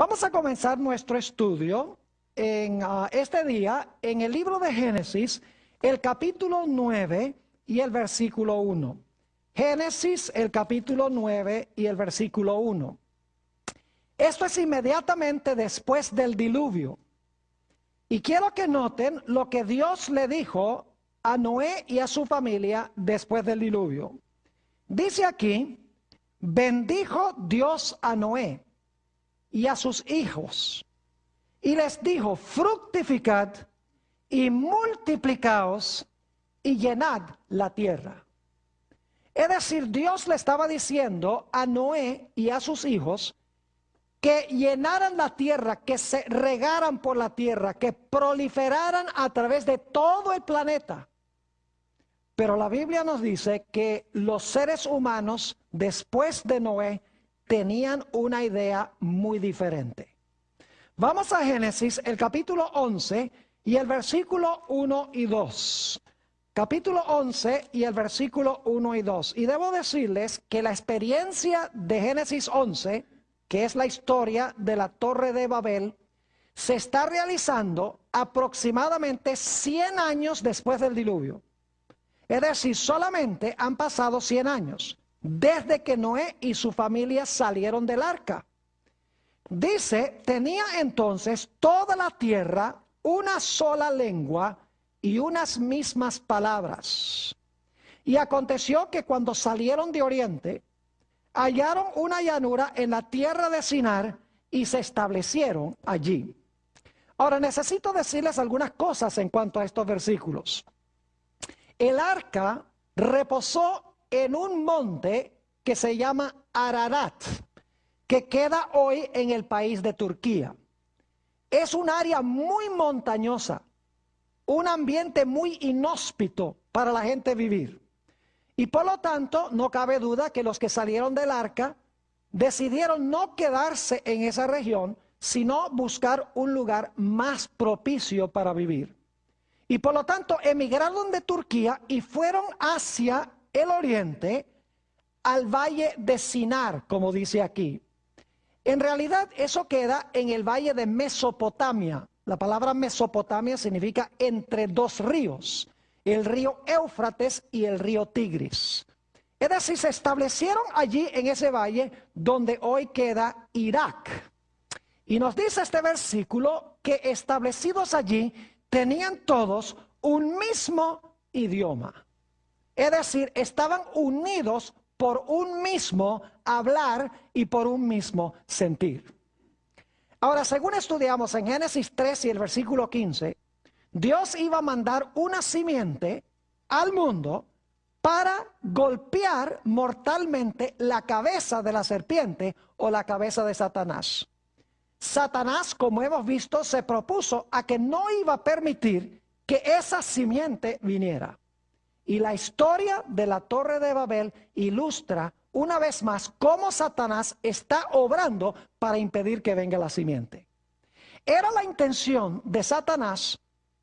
Vamos a comenzar nuestro estudio en este día en el libro de Génesis, el capítulo 9 y el versículo 1. Génesis, el capítulo 9 y el versículo 1. Esto es inmediatamente después del diluvio. Y quiero que noten lo que Dios le dijo a Noé y a su familia después del diluvio. Dice aquí: bendijo Dios a Noé y a sus hijos, y les dijo: fructificad y multiplicaos y llenad la tierra. Es decir, Dios le estaba diciendo a Noé y a sus hijos que llenaran la tierra, que se regaran por la tierra, que proliferaran a través de todo el planeta. Pero la Biblia nos dice que los seres humanos después de Noé tenían una idea muy diferente. Vamos a Génesis, el capítulo 11 y el versículo 1 y 2. Capítulo 11 y el versículo 1 y 2. Y debo decirles que la experiencia de Génesis 11, que es la historia de la Torre de Babel, se está realizando aproximadamente 100 años después del diluvio. Es decir, solamente han pasado 100 años desde que Noé y su familia salieron del arca. Dice: tenía entonces toda la tierra una sola lengua y unas mismas palabras. Y aconteció que cuando salieron de oriente, hallaron una llanura en la tierra de Sinar y se establecieron allí. Ahora necesito decirles algunas cosas en cuanto a estos versículos. El arca reposó en un monte que se llama Ararat, que queda hoy en el país de Turquía. Es un área muy montañosa, un ambiente muy inhóspito para la gente vivir. Y por lo tanto, no cabe duda que los que salieron del arca decidieron no quedarse en esa región, sino buscar un lugar más propicio para vivir. Y por lo tanto, emigraron de Turquía y fueron hacia el oriente, al valle de Sinar, como dice aquí. En realidad, eso queda en el valle de Mesopotamia. La palabra Mesopotamia significa entre dos ríos, el río Éufrates y el río Tigris. Es decir, se establecieron allí en ese valle donde hoy queda Irak. Y nos dice este versículo que establecidos allí tenían todos un mismo idioma. Es decir, estaban unidos por un mismo hablar y por un mismo sentir. Ahora, según estudiamos en Génesis 3 y el versículo 15, Dios iba a mandar una simiente al mundo para golpear mortalmente la cabeza de la serpiente o la cabeza de Satanás. Satanás, como hemos visto, se propuso a que no iba a permitir que esa simiente viniera. Y la historia de la Torre de Babel ilustra una vez más cómo Satanás está obrando para impedir que venga la simiente. Era la intención de Satanás,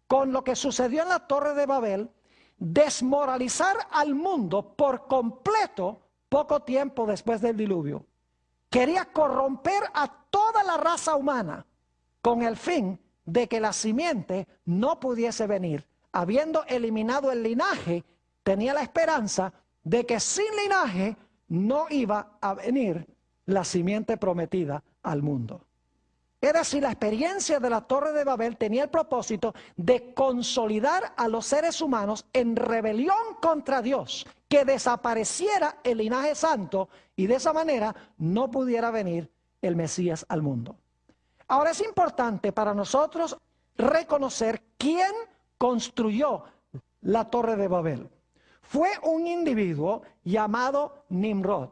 con lo que sucedió en la Torre de Babel, desmoralizar al mundo por completo poco tiempo después del diluvio. Quería corromper a toda la raza humana con el fin de que la simiente no pudiese venir. Habiendo eliminado el linaje, tenía la esperanza de que sin linaje no iba a venir la simiente prometida al mundo. Es decir, la experiencia de la Torre de Babel tenía el propósito de consolidar a los seres humanos en rebelión contra Dios, que desapareciera el linaje santo y de esa manera no pudiera venir el Mesías al mundo. Ahora es importante para nosotros reconocer quién construyó la Torre de Babel. Fue un individuo llamado Nimrod.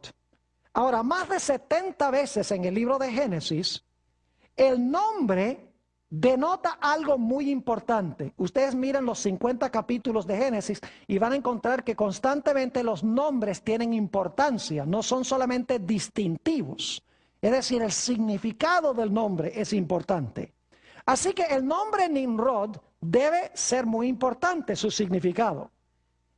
Ahora, más de 70 veces en el libro de Génesis, el nombre denota algo muy importante. Ustedes miren los 50 capítulos de Génesis y van a encontrar que constantemente los nombres tienen importancia, no son solamente distintivos. Es decir, el significado del nombre es importante. Así que el nombre Nimrod debe ser muy importante, su significado.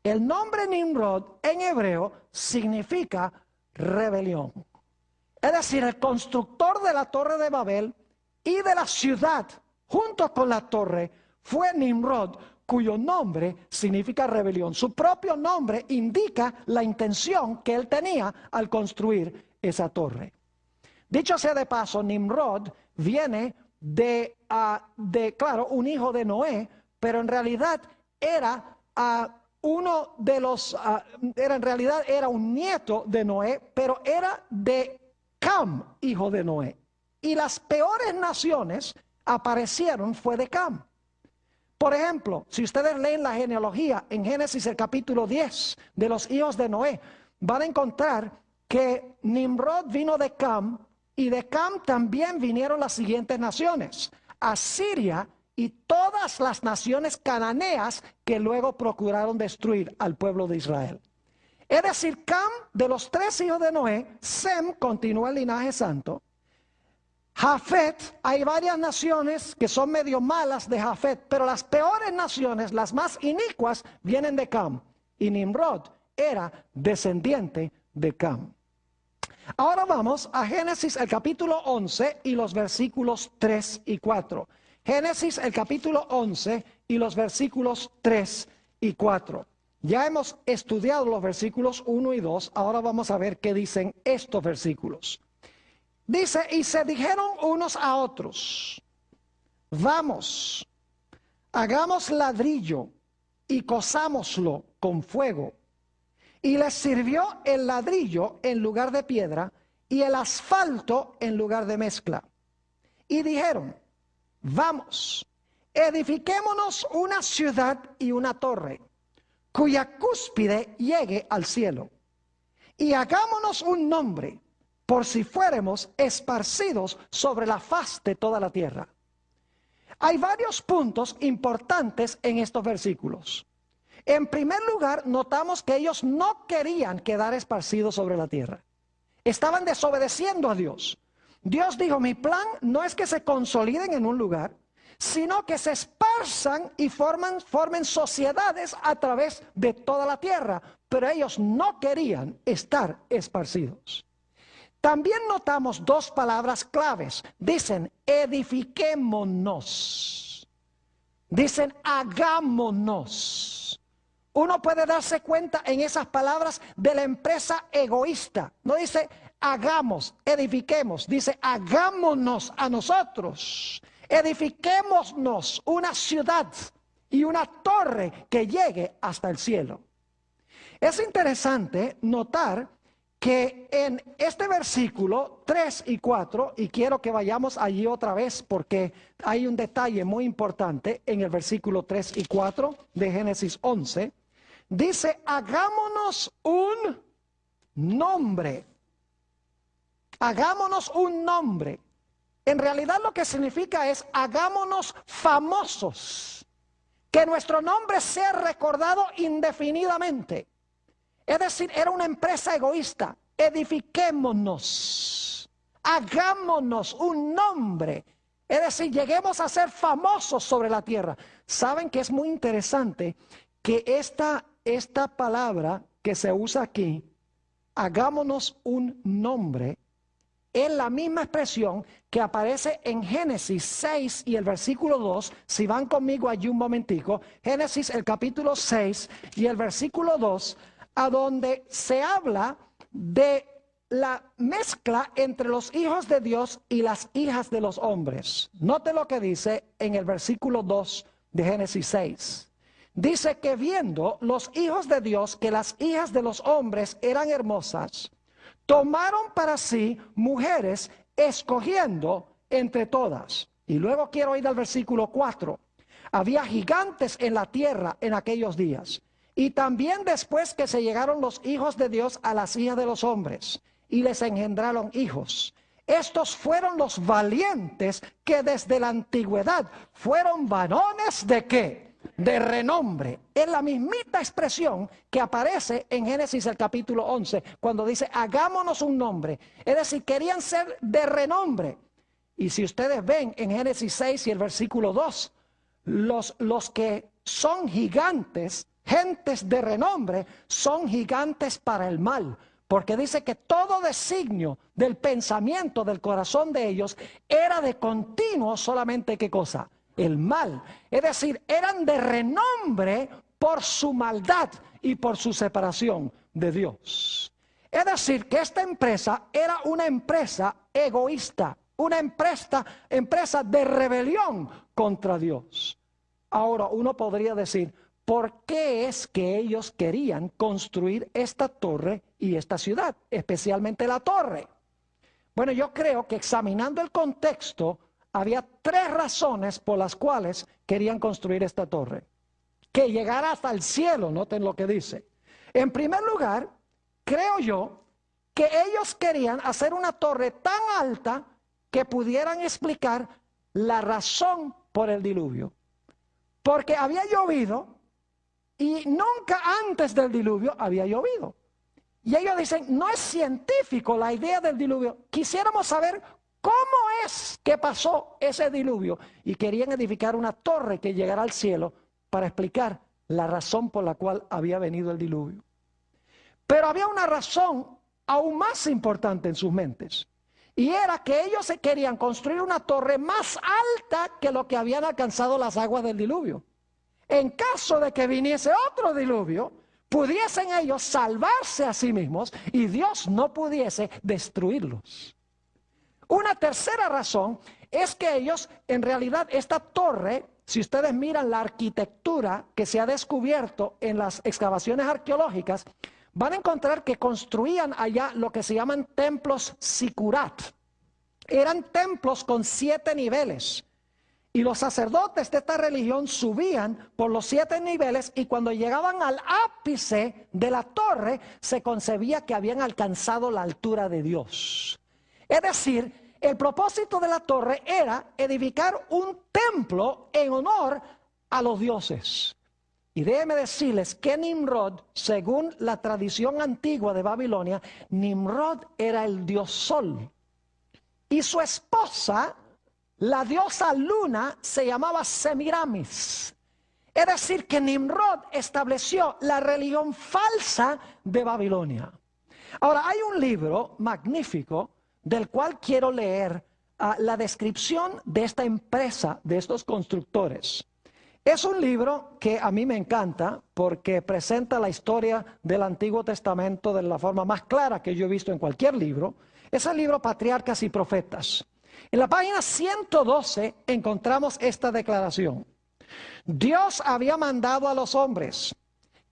El nombre Nimrod en hebreo significa rebelión. Es decir, el constructor de la torre de Babel y de la ciudad, junto con la torre, fue Nimrod, cuyo nombre significa rebelión. Su propio nombre indica la intención que él tenía al construir esa torre. Dicho sea de paso, Nimrod viene claro, un hijo de Noé, pero en realidad era era un nieto de Noé, pero era de Cam, hijo de Noé. Y las peores naciones fue de Cam. Por ejemplo, si ustedes leen la genealogía en Génesis el capítulo 10 de los hijos de Noé, van a encontrar que Nimrod vino de Cam, y de Cam también vinieron las siguientes naciones: Asiria y todas las naciones cananeas que luego procuraron destruir al pueblo de Israel. Es decir, Cam, de los 3 hijos de Noé, Sem continúa el linaje santo. Jafet, hay varias naciones que son medio malas de Jafet, pero las peores naciones, las más inicuas, vienen de Cam. Y Nimrod era descendiente de Cam. Ahora vamos a Génesis el capítulo 11 y los versículos 3 y 4. Génesis el capítulo 11 y los versículos 3 y 4. Ya hemos estudiado los versículos 1 y 2, ahora vamos a ver qué dicen estos versículos. Dice, y se dijeron unos a otros, vamos, hagamos ladrillo y cosámoslo con fuego. Y les sirvió el ladrillo en lugar de piedra y el asfalto en lugar de mezcla. Y dijeron, vamos, edifiquémonos una ciudad y una torre, cuya cúspide llegue al cielo. Y hagámonos un nombre, por si fuéramos esparcidos sobre la faz de toda la tierra. Hay varios puntos importantes en estos versículos. En primer lugar, notamos que ellos no querían quedar esparcidos sobre la tierra. Estaban desobedeciendo a Dios. Dios dijo, mi plan no es que se consoliden en un lugar, sino que se esparzan y formen sociedades a través de toda la tierra. Pero ellos no querían estar esparcidos. También notamos 2 palabras claves. Dicen, edifiquémonos. Dicen, hagámonos. Uno puede darse cuenta en esas palabras de la empresa egoísta. No dice, hagamos, edifiquemos. Dice, hagámonos a nosotros. Edifiquémonos una ciudad y una torre que llegue hasta el cielo. Es interesante notar que en este versículo 3 y 4, y quiero que vayamos allí otra vez porque hay un detalle muy importante en el versículo 3 y 4 de Génesis 11, dice, hagámonos un nombre. Hagámonos un nombre. En realidad lo que significa es, hagámonos famosos. Que nuestro nombre sea recordado indefinidamente. Es decir, era una empresa egoísta. Edifiquémonos, hagámonos un nombre. Es decir, lleguemos a ser famosos sobre la tierra. Saben que es muy interesante que esta palabra que se usa aquí, hagámonos un nombre, es la misma expresión que aparece en Génesis 6 y el versículo 2. Si van conmigo allí un momentico, Génesis el capítulo 6 y el versículo 2, a donde se habla de la mezcla entre los hijos de Dios y las hijas de los hombres. Note lo que dice en el versículo 2 de Génesis 6. Dice que viendo los hijos de Dios que las hijas de los hombres eran hermosas, tomaron para sí mujeres escogiendo entre todas. Y luego quiero ir al versículo 4. Había gigantes en la tierra en aquellos días. Y también después que se llegaron los hijos de Dios a las hijas de los hombres y les engendraron hijos. Estos fueron los valientes que desde la antigüedad fueron varones ¿de qué? De renombre. Es la mismita expresión que aparece en Génesis el capítulo 11 cuando dice hagámonos un nombre. Es decir, querían ser de renombre. Y si ustedes ven en Génesis 6 y el versículo 2, los que son gigantes, gentes de renombre, son gigantes para el mal, porque dice que todo designio del pensamiento del corazón de ellos era de continuo solamente, ¿qué cosa? El mal. Es decir, eran de renombre por su maldad y por su separación de Dios. Es decir, que esta empresa era una empresa egoísta, una empresa de rebelión contra Dios. Ahora, uno podría decir, ¿por qué es que ellos querían construir esta torre y esta ciudad, especialmente la torre? Bueno, yo creo que examinando el contexto, había tres razones por las cuales querían construir esta torre. Que llegara hasta el cielo, noten lo que dice. En primer lugar, creo yo que ellos querían hacer una torre tan alta que pudieran explicar la razón por el diluvio. Porque había llovido y nunca antes del diluvio había llovido. Y ellos dicen, no es científico la idea del diluvio. Quisiéramos saber cómo es que pasó ese diluvio. Y querían edificar una torre que llegara al cielo para explicar la razón por la cual había venido el diluvio. Pero había una razón aún más importante en sus mentes. Y era que ellos se querían construir una torre más alta que lo que habían alcanzado las aguas del diluvio. En caso de que viniese otro diluvio, pudiesen ellos salvarse a sí mismos y Dios no pudiese destruirlos. Una tercera razón es que ellos, en realidad, esta torre, si ustedes miran la arquitectura que se ha descubierto en las excavaciones arqueológicas, van a encontrar que construían allá lo que se llaman templos sikurat. Eran templos con 7 niveles. Y los sacerdotes de esta religión subían por los 7 niveles y cuando llegaban al ápice de la torre, se concebía que habían alcanzado la altura de Dios. Es decir, el propósito de la torre era edificar un templo en honor a los dioses. Y déjenme decirles que Nimrod, según la tradición antigua de Babilonia, Nimrod era el dios Sol. Y su esposa, la diosa Luna, se llamaba Semiramis. Es decir, que Nimrod estableció la religión falsa de Babilonia. Ahora, hay un libro magnífico del cual quiero leer la descripción de esta empresa, de estos constructores. Es un libro que a mí me encanta porque presenta la historia del Antiguo Testamento de la forma más clara que yo he visto en cualquier libro. Es el libro Patriarcas y Profetas. En la página 112 encontramos esta declaración. Dios había mandado a los hombres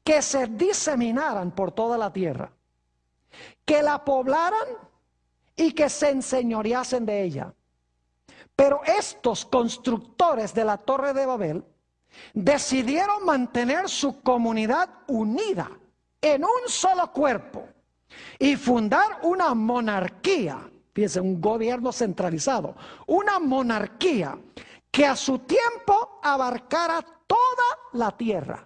que se diseminaran por toda la tierra, que la poblaran y que se enseñoreasen de ella. Pero estos constructores de la Torre de Babel decidieron mantener su comunidad unida en un solo cuerpo y fundar una monarquía, fíjense, un gobierno centralizado, una monarquía que a su tiempo abarcara toda la tierra.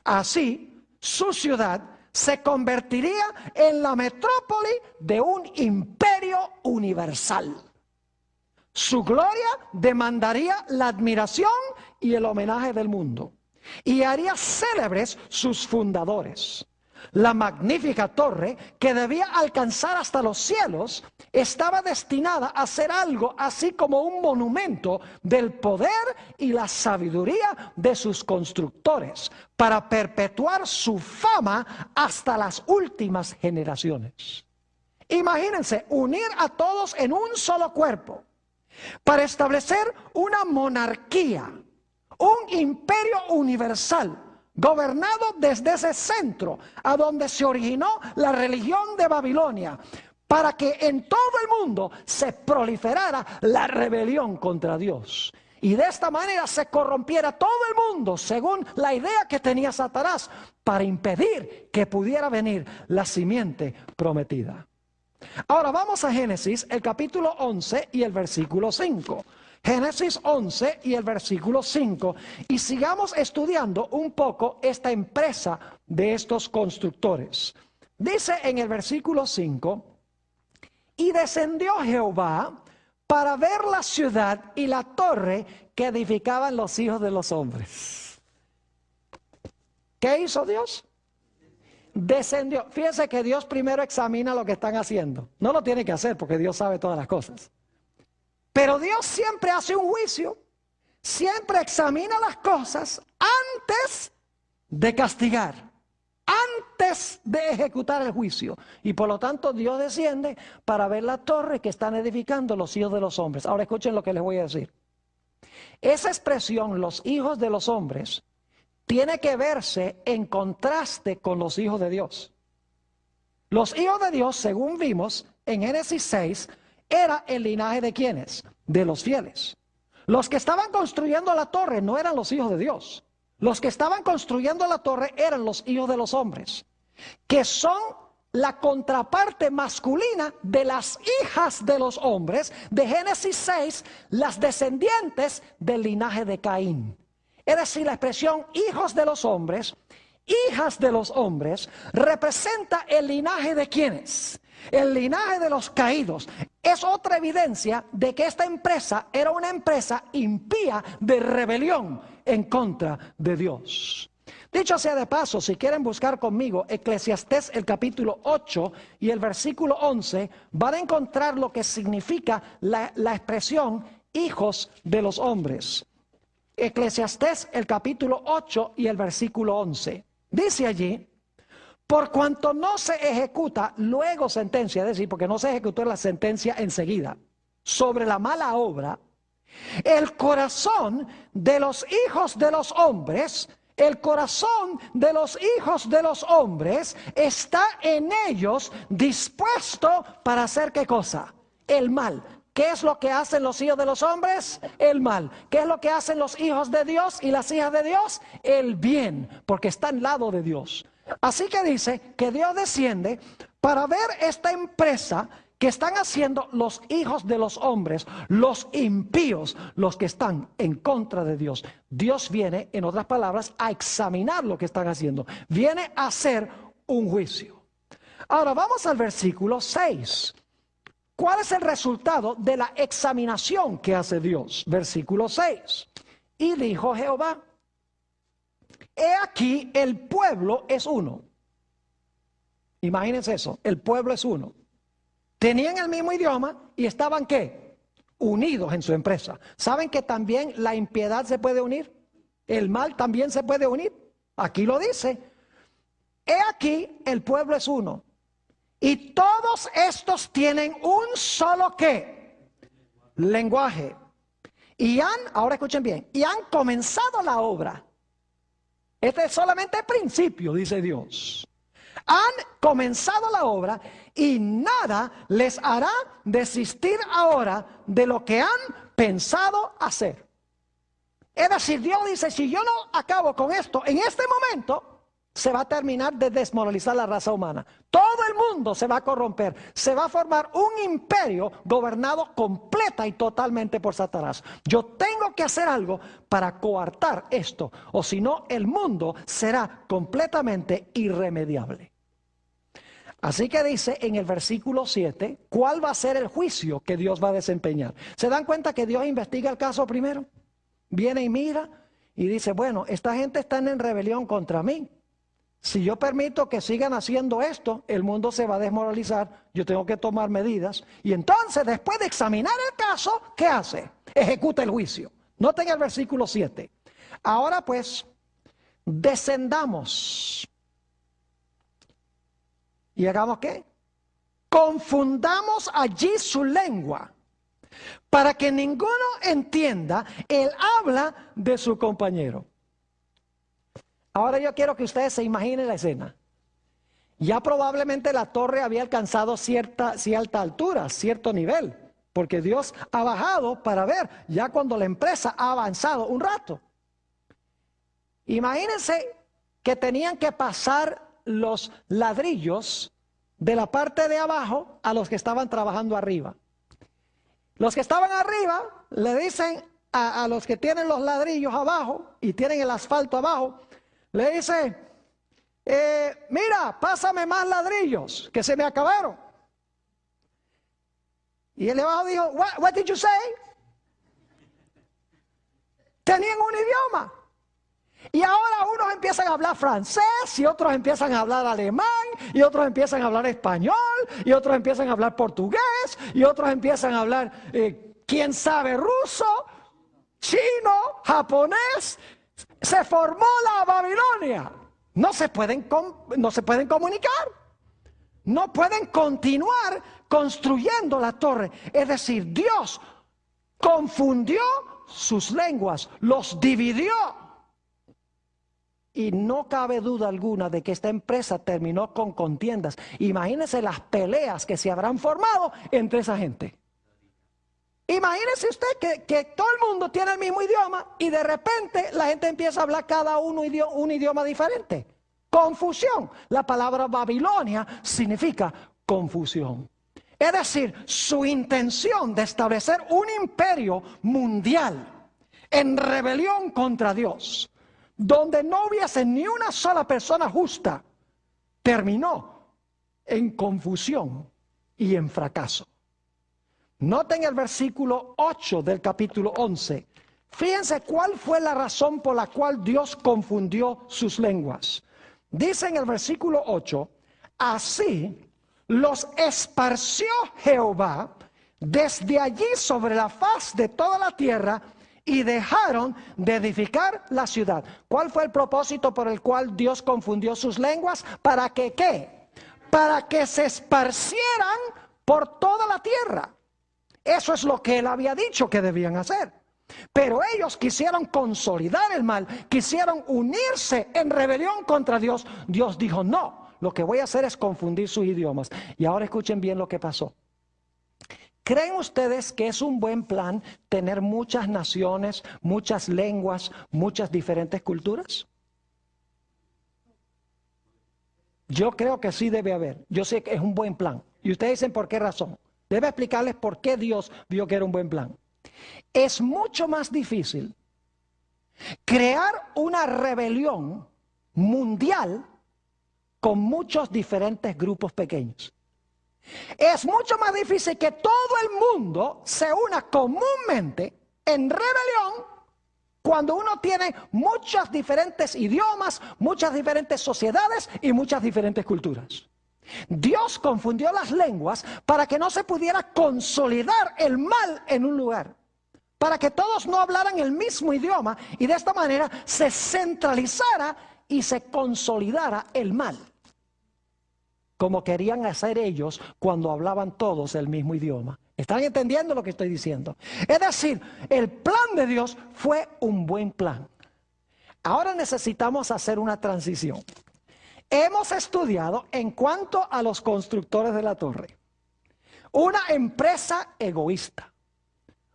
Así, su ciudad se convertiría en la metrópoli de un imperio universal. Su gloria demandaría la admiración y el homenaje del mundo, y haría célebres sus fundadores. La magnífica torre, que debía alcanzar hasta los cielos, estaba destinada a ser algo así como un monumento del poder y la sabiduría de sus constructores, para perpetuar su fama hasta las últimas generaciones. Imagínense, unir a todos en un solo cuerpo, para establecer una monarquía, un imperio universal, gobernado desde ese centro, a donde se originó la religión de Babilonia, para que en todo el mundo se proliferara la rebelión contra Dios. Y de esta manera se corrompiera todo el mundo, según la idea que tenía Satanás, para impedir que pudiera venir la simiente prometida. Ahora vamos a Génesis, el capítulo 11 y el versículo 5. Génesis 11 y el versículo 5. Y sigamos estudiando un poco esta empresa de estos constructores. Dice en el versículo 5, y descendió Jehová para ver la ciudad y la torre que edificaban los hijos de los hombres. ¿Qué hizo Dios? descendió. Fíjense que Dios primero examina lo que están haciendo. No lo tiene que hacer porque Dios sabe todas las cosas. Pero Dios siempre hace un juicio. Siempre examina las cosas antes de castigar, antes de ejecutar el juicio. Y por lo tanto Dios desciende para ver la torre que están edificando los hijos de los hombres. Ahora escuchen lo que les voy a decir. Esa expresión, los hijos de los hombres, tiene que verse en contraste con los hijos de Dios. Los hijos de Dios, según vimos en Génesis 6, era el linaje de ¿quiénes? De los fieles. Los que estaban construyendo la torre no eran los hijos de Dios. Los que estaban construyendo la torre eran los hijos de los hombres, que son la contraparte masculina de las hijas de los hombres de Génesis 6, las descendientes del linaje de Caín. Es decir, la expresión hijos de los hombres, hijas de los hombres, representa el linaje de ¿quiénes? El linaje de los caídos. Es otra evidencia de que esta empresa era una empresa impía de rebelión en contra de Dios. Dicho sea de paso, si quieren buscar conmigo Eclesiastés el capítulo 8 y el versículo 11, van a encontrar lo que significa la expresión hijos de los hombres. Eclesiastés el capítulo 8 y el versículo 11. Dice allí: por cuanto no se ejecuta luego sentencia, es decir, porque no se ejecutó la sentencia enseguida, sobre la mala obra, el corazón de los hijos de los hombres, el corazón de los hijos de los hombres está en ellos dispuesto para hacer ¿qué cosa? El mal. ¿Qué es lo que hacen los hijos de los hombres? El mal. ¿Qué es lo que hacen los hijos de Dios y las hijas de Dios? El bien, porque está al lado de Dios. Así que dice que Dios desciende para ver esta empresa que están haciendo los hijos de los hombres, los impíos, los que están en contra de Dios. Dios viene, en otras palabras, a examinar lo que están haciendo. Viene a hacer un juicio. Ahora vamos al versículo 6. ¿Cuál es el resultado de la examinación que hace Dios? Versículo 6. Y dijo Jehová: he aquí, el pueblo es uno. Imagínense eso, el pueblo es uno. Tenían el mismo idioma y estaban ¿qué? Unidos en su empresa. ¿Saben que también la impiedad se puede unir? El mal también se puede unir. Aquí lo dice. He aquí, el pueblo es uno. Y todos estos tienen un solo ¿qué? Lenguaje. Y ahora escuchen bien, y han comenzado la obra. Este es solamente el principio, dice Dios. Han comenzado la obra y nada les hará desistir ahora de lo que han pensado hacer. Es decir, Dios dice, si yo no acabo con esto en este momento, se va a terminar de desmoralizar la raza humana. Todo el mundo se va a corromper. Se va a formar un imperio gobernado completa y totalmente por Satanás. Yo tengo que hacer algo para coartar esto, o si no, el mundo será completamente irremediable. Así que dice en el versículo 7, ¿cuál va a ser el juicio que Dios va a desempeñar? ¿Se dan cuenta que Dios investiga el caso primero? Viene y mira y dice, bueno, esta gente está en rebelión contra mí. Si yo permito que sigan haciendo esto, el mundo se va a desmoralizar, yo tengo que tomar medidas. Y entonces, después de examinar el caso, ¿qué hace? Ejecuta el juicio. Noten el versículo 7. Ahora pues, descendamos. ¿Y hagamos qué? Confundamos allí su lengua, para que ninguno entienda el habla de su compañero. Ahora yo quiero que ustedes se imaginen la escena. Ya probablemente la torre había alcanzado cierta altura, cierto nivel, porque Dios ha bajado para ver ya cuando la empresa ha avanzado un rato. Imagínense que tenían que pasar los ladrillos de la parte de abajo a los que estaban trabajando arriba. Los que estaban arriba le dicen a los que tienen los ladrillos abajo y tienen el asfalto abajo, le dice, mira, pásame más ladrillos, que se me acabaron. Y el de abajo dijo, what did you say? Tenían un idioma. Y ahora unos empiezan a hablar francés y otros empiezan a hablar alemán y otros empiezan a hablar español y otros empiezan a hablar portugués y otros empiezan a hablar, quién sabe, ruso, chino, japonés. Se formó la Babilonia. No se pueden comunicar. No pueden continuar construyendo la torre. Es decir, Dios confundió sus lenguas, los dividió. Y no cabe duda alguna de que esta empresa terminó con contiendas. Imagínense las peleas que se habrán formado entre esa gente. Imagínese usted que todo el mundo tiene el mismo idioma y de repente la gente empieza a hablar cada uno un idioma diferente. Confusión. La palabra Babilonia significa confusión. Es decir, su intención de establecer un imperio mundial en rebelión contra Dios, donde no hubiese ni una sola persona justa, terminó en confusión y en fracaso. Noten el versículo 8 del capítulo 11. Fíjense cuál fue la razón por la cual Dios confundió sus lenguas. Dice en el versículo 8, así los esparció Jehová desde allí sobre la faz de toda la tierra y dejaron de edificar la ciudad. ¿Cuál fue el propósito por el cual Dios confundió sus lenguas? ¿Para que qué? Para que se esparcieran por toda la tierra. Eso es lo que él había dicho que debían hacer. Pero ellos quisieron consolidar el mal, quisieron unirse en rebelión contra Dios. Dios dijo, no, lo que voy a hacer es confundir sus idiomas. Y ahora escuchen bien lo que pasó. ¿Creen ustedes que es un buen plan tener muchas naciones, muchas lenguas, muchas diferentes culturas? Yo creo que sí debe haber. Yo sé que es un buen plan. Y ustedes dicen por qué razón. Debe explicarles por qué Dios vio que era un buen plan. Es mucho más difícil crear una rebelión mundial con muchos diferentes grupos pequeños. Es mucho más difícil que todo el mundo se una comúnmente en rebelión cuando uno tiene muchos diferentes idiomas, muchas diferentes sociedades y muchas diferentes culturas. Dios confundió las lenguas para que no se pudiera consolidar el mal en un lugar, para que todos no hablaran el mismo idioma y de esta manera se centralizara y se consolidara el mal, como querían hacer ellos cuando hablaban todos el mismo idioma. ¿Están entendiendo lo que estoy diciendo? Es decir, el plan de Dios fue un buen plan. Ahora necesitamos hacer una transición. Hemos estudiado en cuanto a los constructores de la torre. Una empresa egoísta.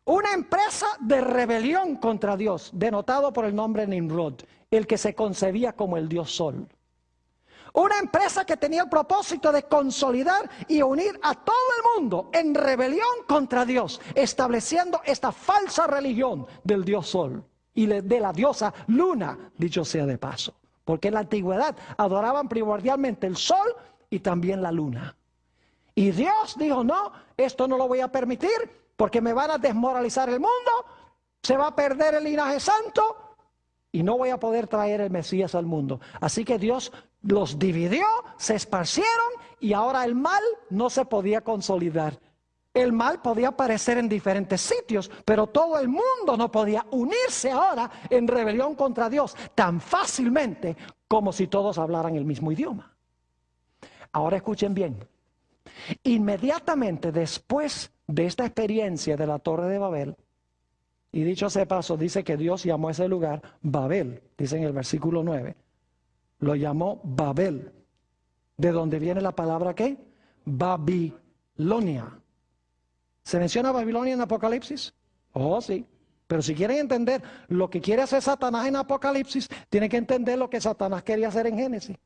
Una empresa de rebelión contra Dios, denotado por el nombre Nimrod, el que se concebía como el dios Sol. Una empresa que tenía el propósito de consolidar y unir a todo el mundo en rebelión contra Dios, estableciendo esta falsa religión del dios Sol y de la diosa Luna, dicho sea de paso. Porque en la antigüedad adoraban primordialmente el sol y también la luna. Y Dios dijo, no, esto no lo voy a permitir porque me van a desmoralizar el mundo, se va a perder el linaje santo y no voy a poder traer el Mesías al mundo. Así que Dios los dividió, se esparcieron y ahora el mal no se podía consolidar. El mal podía aparecer en diferentes sitios, pero todo el mundo no podía unirse ahora en rebelión contra Dios tan fácilmente como si todos hablaran el mismo idioma. Ahora escuchen bien. Inmediatamente después de esta experiencia de la Torre de Babel, y dicho sea de paso, dice que Dios llamó a ese lugar Babel, dice en el versículo 9, lo llamó Babel, de donde viene la palabra ¿qué? Babilonia. ¿Se menciona Babilonia en Apocalipsis? Oh, sí. Pero si quieren entender lo que quiere hacer Satanás en Apocalipsis, tienen que entender lo que Satanás quería hacer en Génesis.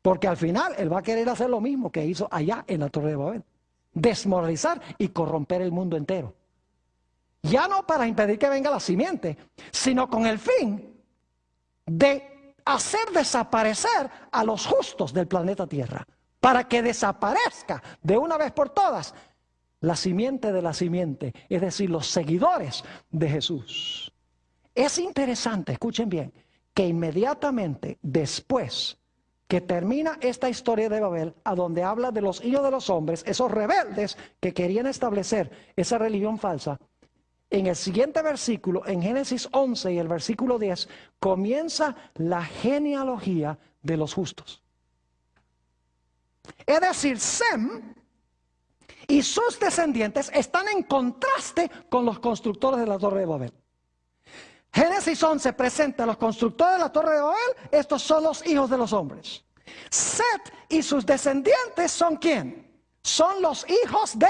Porque al final él va a querer hacer lo mismo que hizo allá en la Torre de Babel. Desmoralizar y corromper el mundo entero. Ya no para impedir que venga la simiente, sino con el fin de hacer desaparecer a los justos del planeta Tierra. Para que desaparezca de una vez por todas la simiente de la simiente, es decir, los seguidores de Jesús. Es interesante, escuchen bien, que inmediatamente después que termina esta historia de Babel, a donde habla de los hijos de los hombres, esos rebeldes que querían establecer esa religión falsa, en el siguiente versículo, en Génesis 11 y el versículo 10, comienza la genealogía de los justos. Es decir, Sem y sus descendientes están en contraste con los constructores de la Torre de Babel. Génesis 11 presenta a los constructores de la Torre de Babel, estos son los hijos de los hombres. Set y sus descendientes son ¿quién? Son los hijos de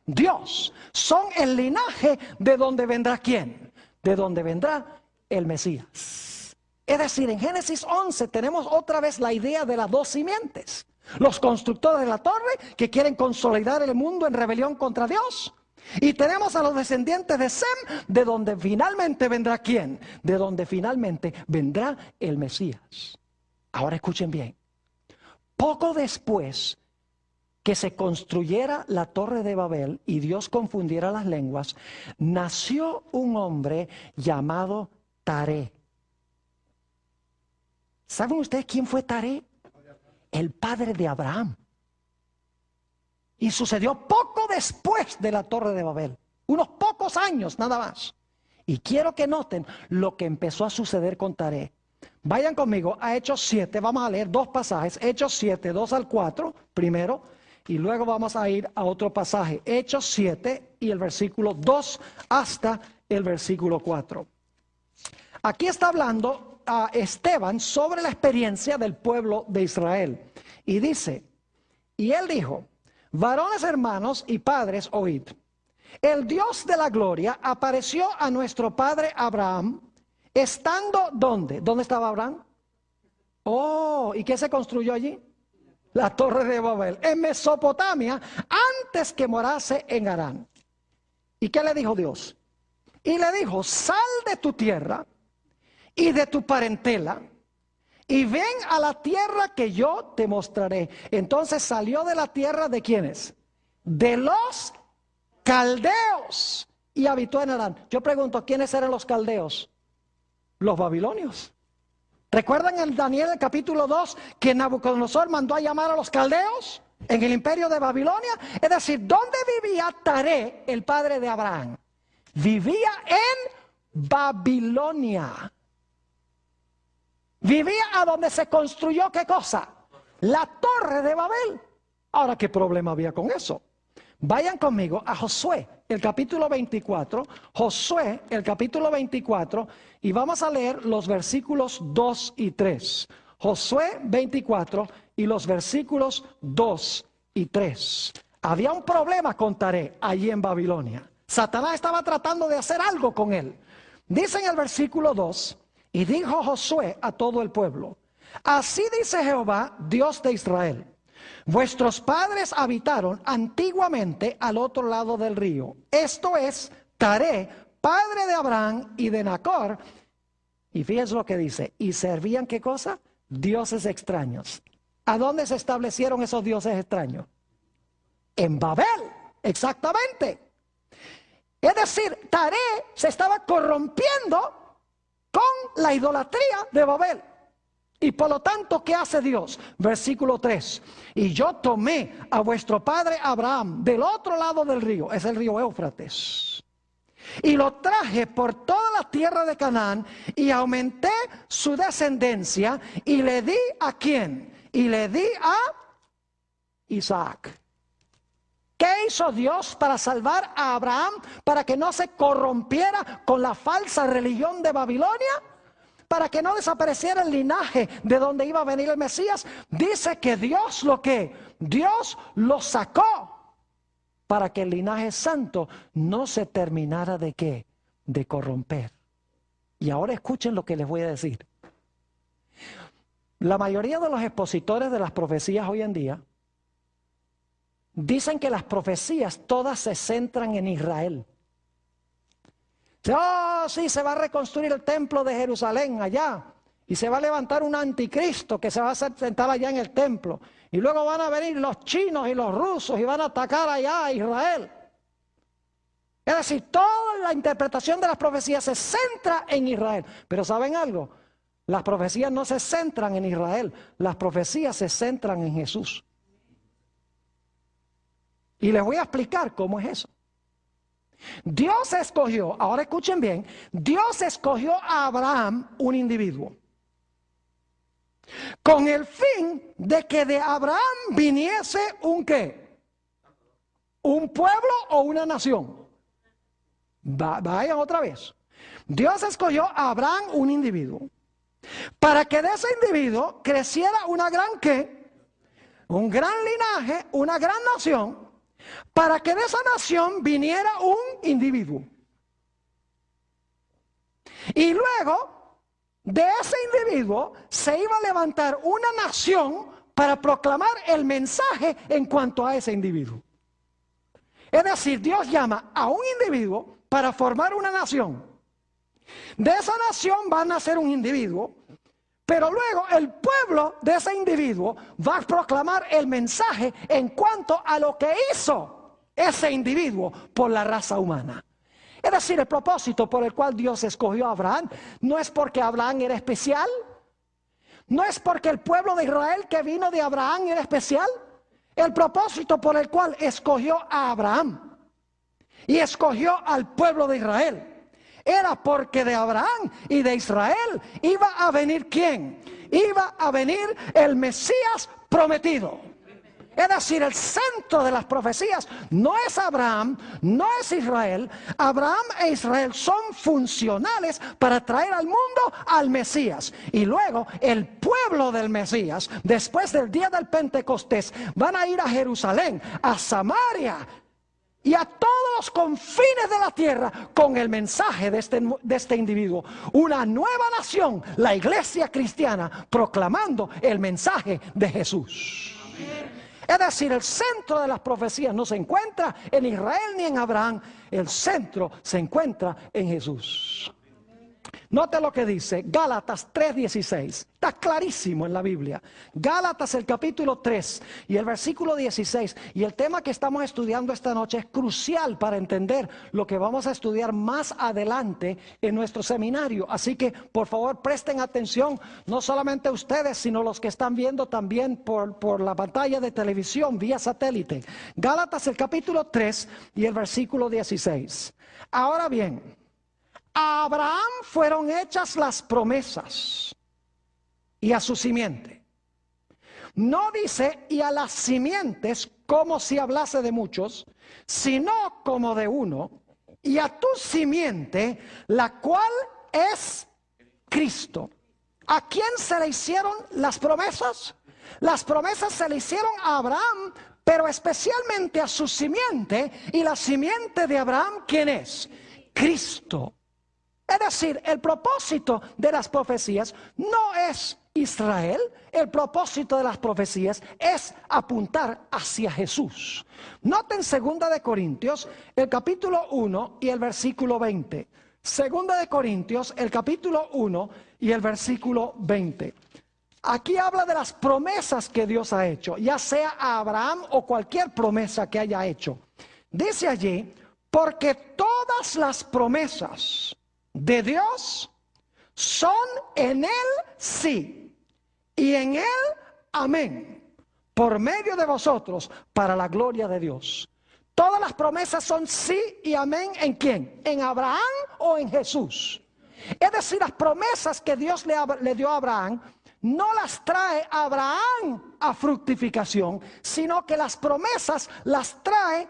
Dios. Son el linaje de donde vendrá ¿quién? De donde vendrá el Mesías. Es decir, en Génesis 11 tenemos otra vez la idea de las dos simientes. Los constructores de la torre que quieren consolidar el mundo en rebelión contra Dios. Y tenemos a los descendientes de Sem, de donde finalmente vendrá ¿quién? De donde finalmente vendrá el Mesías. Ahora escuchen bien. Poco después que se construyera la Torre de Babel y Dios confundiera las lenguas, nació un hombre llamado Taré. ¿Saben ustedes quién fue Taré? El padre de Abraham. Y sucedió poco después de la Torre de Babel. Unos pocos años nada más. Y quiero que noten lo que empezó a suceder con Taré. Vayan conmigo a Hechos 7. Vamos a leer dos pasajes. Hechos 7, 2 al 4 primero. Y luego vamos a ir a otro pasaje. Hechos 7 y el versículo 2 hasta el versículo 4. Aquí está hablando a Esteban sobre la experiencia del pueblo de Israel. Y dice, y él dijo, varones hermanos y padres, oíd. El Dios de la gloria apareció a nuestro padre Abraham, estando ¿dónde? ¿Dónde estaba Abraham? Oh, ¿y qué se construyó allí? La Torre de Babel, en Mesopotamia, antes que morase en Harán. ¿Y qué le dijo Dios? Y le dijo, sal de tu tierra y de tu parentela, y ven a la tierra que yo te mostraré. Entonces salió de la tierra de ¿quiénes? De los caldeos, y habitó en Harán. Yo pregunto, ¿quiénes eran los caldeos? Los babilonios. ¿Recuerdan en Daniel el capítulo 2 que Nabucodonosor mandó a llamar a los caldeos en el imperio de Babilonia? Es decir, ¿dónde vivía Taré, el padre de Abraham? Vivía en Babilonia. Vivía a donde se construyó ¿qué cosa? La Torre de Babel. Ahora, ¿qué problema había con eso? Vayan conmigo a Josué, el capítulo 24. Josué, el capítulo 24, y vamos a leer los versículos 2 y 3. Josué 24 y los versículos 2 y 3. Había un problema con Taré allí en Babilonia. Satanás estaba tratando de hacer algo con él. Dice en el versículo 2, y dijo Josué a todo el pueblo, así dice Jehová, Dios de Israel. Vuestros padres habitaron antiguamente al otro lado del río. Esto es Taré, padre de Abraham y de Nacor. Y fíjense lo que dice. Y servían ¿qué cosa? Dioses extraños. ¿A dónde se establecieron esos dioses extraños? En Babel, exactamente. Es decir, Taré se estaba corrompiendo con la idolatría de Babel. Y por lo tanto, ¿qué hace Dios? Versículo 3. Y yo tomé a vuestro padre Abraham del otro lado del río, es el río Éufrates, y lo traje por toda la tierra de Canaán, y aumenté su descendencia, y le di ¿a quién? Y le di a Isaac. ¿Qué hizo Dios para salvar a Abraham? Para que no se corrompiera con la falsa religión de Babilonia. Para que no desapareciera el linaje de donde iba a venir el Mesías. Dice que Dios Dios lo sacó para que el linaje santo no se terminara de ¿qué? De corromper. Y ahora escuchen lo que les voy a decir. La mayoría de los expositores de las profecías hoy en día dicen que las profecías todas se centran en Israel. Oh, sí, se va a reconstruir el templo de Jerusalén allá. Y se va a levantar un anticristo que se va a sentar allá en el templo. Y luego van a venir los chinos y los rusos y van a atacar allá a Israel. Es decir, todo la interpretación de las profecías se centra en Israel. Pero ¿saben algo? Las profecías no se centran en Israel, las profecías se centran en Jesús. Y les voy a explicar cómo es eso. Dios escogió, ahora escuchen bien, Dios escogió a Abraham, un individuo, con el fin de que de Abraham viniese un ¿qué? ¿Un pueblo o una nación? Vayan otra vez. Dios escogió a Abraham, un individuo, para que de ese individuo creciera una gran ¿qué? Un gran linaje, una gran nación, para que de esa nación viniera un individuo. Y luego de ese individuo se iba a levantar una nación para proclamar el mensaje en cuanto a ese individuo. Es decir, Dios llama a un individuo para formar una nación. De esa nación va a nacer un individuo, pero luego el pueblo de ese individuo va a proclamar el mensaje en cuanto a lo que hizo ese individuo por la raza humana. Es decir, el propósito por el cual Dios escogió a Abraham no es porque Abraham era especial, no es porque el pueblo de Israel que vino de Abraham era especial. El propósito por el cual escogió a Abraham y escogió al pueblo de Israel era porque de Abraham y de Israel iba a venir ¿quién? Iba a venir el Mesías prometido. Es decir, el centro de las profecías no es Abraham, no es Israel. Abraham e Israel son funcionales para traer al mundo al Mesías. Y luego el pueblo del Mesías, después del día del Pentecostés, van a ir a Jerusalén, a Samaria y a todos los confines de la tierra con el mensaje de este individuo. Una nueva nación, la iglesia cristiana, proclamando el mensaje de Jesús. Es decir, el centro de las profecías no se encuentra en Israel ni en Abraham. El centro se encuentra en Jesús. Note lo que dice Gálatas 3:16. Está clarísimo en la Biblia. Gálatas el capítulo 3 y el versículo 16. Y el tema que estamos estudiando esta noche es crucial para entender lo que vamos a estudiar más adelante en nuestro seminario. Así que por favor presten atención, no solamente ustedes, sino los que están viendo también por la pantalla de televisión vía satélite. Gálatas el capítulo 3 y el versículo 16. Ahora bien, a Abraham fueron hechas las promesas y a su simiente. No dice y a las simientes como si hablase de muchos, sino como de uno, y a tu simiente, la cual es Cristo. ¿A quién se le hicieron las promesas? Las promesas se le hicieron a Abraham, pero especialmente a su simiente, y la simiente de Abraham, ¿quién es? Cristo. Es decir, el propósito de las profecías no es Israel, el propósito de las profecías es apuntar hacia Jesús. Noten 2 de Corintios, el capítulo 1 y el versículo 20. 2 de Corintios, el capítulo 1 y el versículo 20. Aquí habla de las promesas que Dios ha hecho, ya sea a Abraham o cualquier promesa que haya hecho. Dice allí, porque todas las promesas de Dios son en Él sí y en Él amén, por medio de vosotros para la gloria de Dios. Todas las promesas son sí y amén. ¿En quién? ¿En Abraham o en Jesús? Es decir, las promesas que Dios le dio a Abraham no las trae Abraham a fructificación, sino que las promesas las trae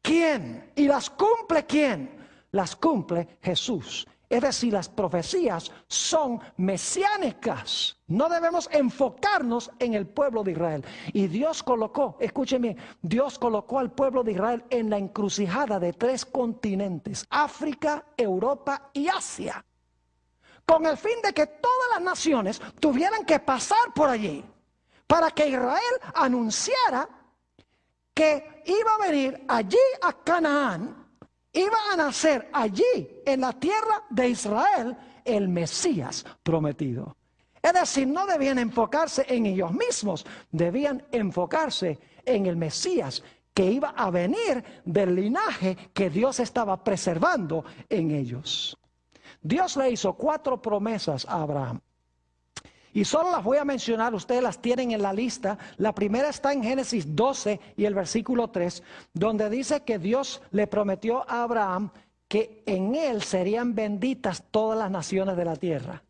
¿quién? ¿Y las cumple quién? Las cumple Jesús. Es decir, las profecías son mesiánicas. No debemos enfocarnos en el pueblo de Israel. Y Dios colocó, escúcheme, Dios colocó al pueblo de Israel en la encrucijada de 3 continentes: África, Europa y Asia, con el fin de que todas las naciones tuvieran que pasar por allí, para que Israel anunciara que iba a venir allí a Canaán. Iba a nacer allí, en la tierra de Israel, el Mesías prometido. Es decir, no debían enfocarse en ellos mismos, debían enfocarse en el Mesías que iba a venir del linaje que Dios estaba preservando en ellos. Dios le hizo 4 promesas a Abraham. Y solo las voy a mencionar, ustedes las tienen en la lista. La primera está en Génesis 12 y el versículo 3, donde dice que Dios le prometió a Abraham que en él serían benditas todas las naciones de la tierra.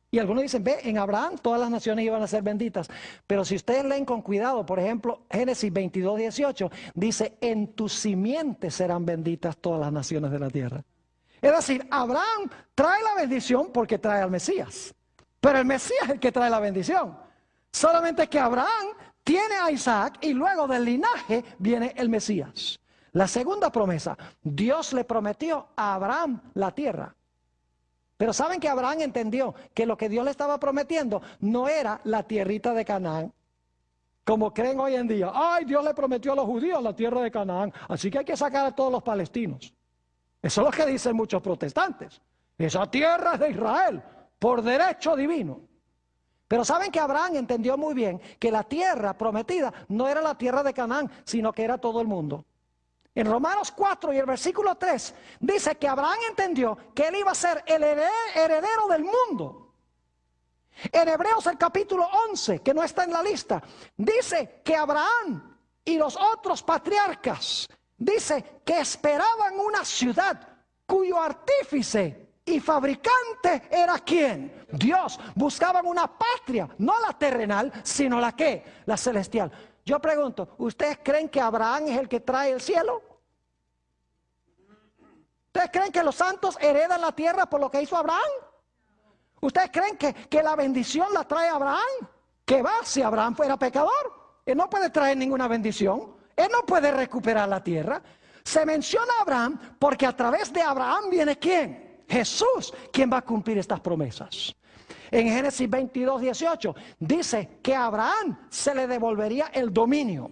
Y algunos dicen, ve, en Abraham todas las naciones iban a ser benditas. Pero si ustedes leen con cuidado, por ejemplo, Génesis 22, 18, dice, en tu simiente serán benditas todas las naciones de la tierra. Es decir, Abraham trae la bendición porque trae al Mesías. Pero el Mesías es el que trae la bendición. Solamente que Abraham tiene a Isaac y luego del linaje viene el Mesías. La segunda promesa, Dios le prometió a Abraham la tierra. Pero saben que Abraham entendió que lo que Dios le estaba prometiendo no era la tierrita de Canaán, como creen hoy en día. Ay, Dios le prometió a los judíos la tierra de Canaán, así que hay que sacar a todos los palestinos. Eso es lo que dicen muchos protestantes. Esa tierra es de Israel, por derecho divino. Pero saben que Abraham entendió muy bien que la tierra prometida no era la tierra de Canaán, sino que era todo el mundo. En Romanos 4 y el versículo 3 dice que Abraham entendió que él iba a ser el heredero del mundo. En Hebreos el capítulo 11, que no está en la lista, dice que Abraham y los otros patriarcas, dice que esperaban una ciudad cuyo artífice y fabricante era ¿quién? Dios. Buscaban una patria, no la terrenal, sino la ¿qué? La celestial. Yo pregunto, ¿ustedes creen que Abraham es el que trae el cielo? ¿Ustedes creen que los santos heredan la tierra por lo que hizo Abraham? ¿Ustedes creen que la bendición la trae Abraham? ¿Qué va si Abraham fuera pecador? Él no puede traer ninguna bendición. Él no puede recuperar la tierra. Se menciona a Abraham porque a través de Abraham viene ¿quién? Jesús, quien va a cumplir estas promesas. En Génesis 22, 18 dice que a Abraham se le devolvería el dominio,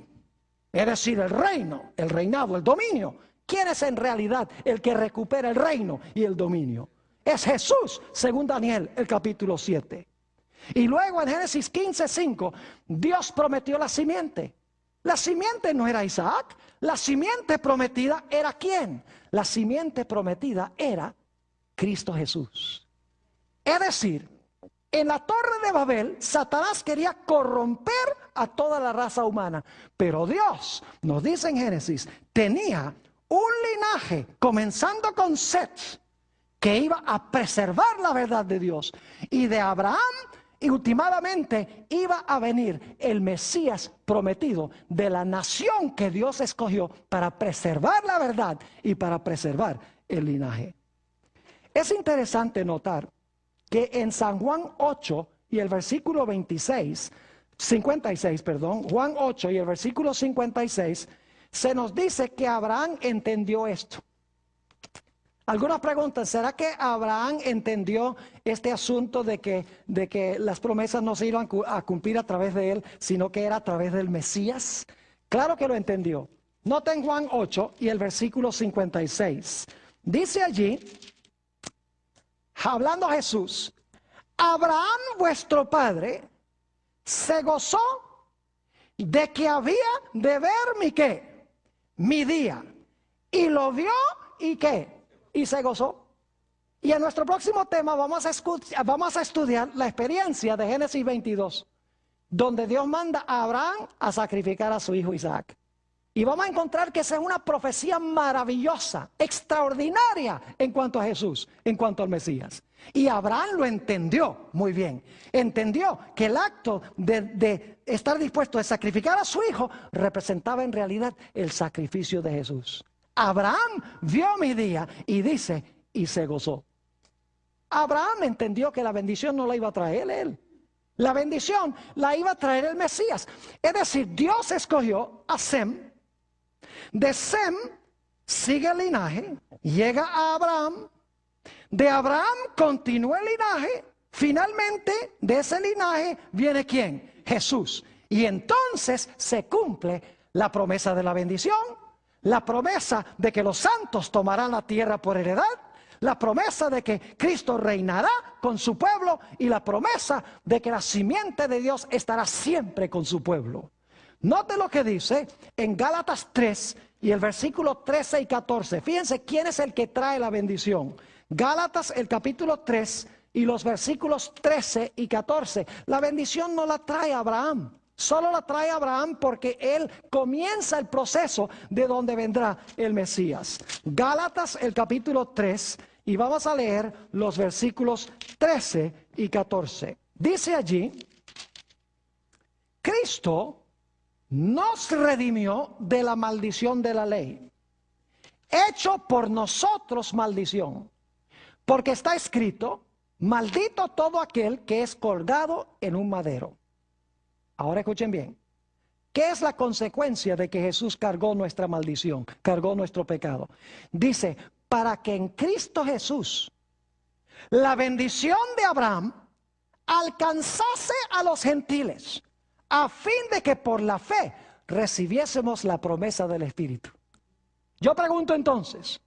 es decir, el reino, el reinado, el dominio. ¿Quién es en realidad el que recupera el reino y el dominio? Es Jesús, según Daniel, el capítulo 7. Y luego en Génesis 15, 5, Dios prometió la simiente. La simiente no era Isaac, la simiente prometida era ¿quién? La simiente prometida era Cristo Jesús. Es decir, en la Torre de Babel, Satanás quería corromper a toda la raza humana. Pero Dios, nos dice en Génesis, tenía un linaje, comenzando con Set, que iba a preservar la verdad de Dios. Y de Abraham, y últimamente iba a venir el Mesías prometido de la nación que Dios escogió para preservar la verdad y para preservar el linaje. Es interesante notar que en San Juan 8 y el versículo 56, Juan 8 y el versículo 56, se nos dice que Abraham entendió esto. Algunas preguntan, ¿será que Abraham entendió este asunto de que las promesas no se iban a cumplir a través de él, sino que era a través del Mesías? Claro que lo entendió. Noten Juan 8 y el versículo 56. Dice allí, hablando a Jesús, Abraham vuestro padre se gozó de que había de ver mi qué, mi día, y lo vio y qué, y se gozó. Y en nuestro próximo tema vamos a estudiar la experiencia de Génesis 22, donde Dios manda a Abraham a sacrificar a su hijo Isaac. Y vamos a encontrar que esa es una profecía maravillosa, extraordinaria en cuanto a Jesús, en cuanto al Mesías. Y Abraham lo entendió muy bien. Entendió que el acto de estar dispuesto a sacrificar a su hijo representaba en realidad el sacrificio de Jesús. Abraham vio mi día y dice, y se gozó. Abraham entendió que la bendición no la iba a traer él. La bendición la iba a traer el Mesías. Es decir, Dios escogió a Sem. De Sem sigue el linaje, llega a Abraham. De Abraham continúa el linaje. Finalmente, de ese linaje viene ¿quién? Jesús. Y entonces se cumple la promesa de la bendición, la promesa de que los santos tomarán la tierra por heredad, la promesa de que Cristo reinará con su pueblo y la promesa de que la simiente de Dios estará siempre con su pueblo. Note lo que dice en Gálatas 3 y el versículo 13 y 14. Fíjense quién es el que trae la bendición. Gálatas el capítulo 3 y los versículos 13 y 14. La bendición no la trae Abraham. Solo la trae Abraham porque él comienza el proceso de donde vendrá el Mesías. Gálatas el capítulo 3 y vamos a leer los versículos 13 y 14. Dice allí, Cristo nos redimió de la maldición de la ley, hecho por nosotros maldición, porque está escrito, maldito todo aquel que es colgado en un madero. Ahora escuchen bien, ¿qué es la consecuencia de que Jesús cargó nuestra maldición, cargó nuestro pecado? Dice, para que en Cristo Jesús la bendición de Abraham alcanzase a los gentiles, a fin de que por la fe recibiésemos la promesa del Espíritu. Yo pregunto entonces,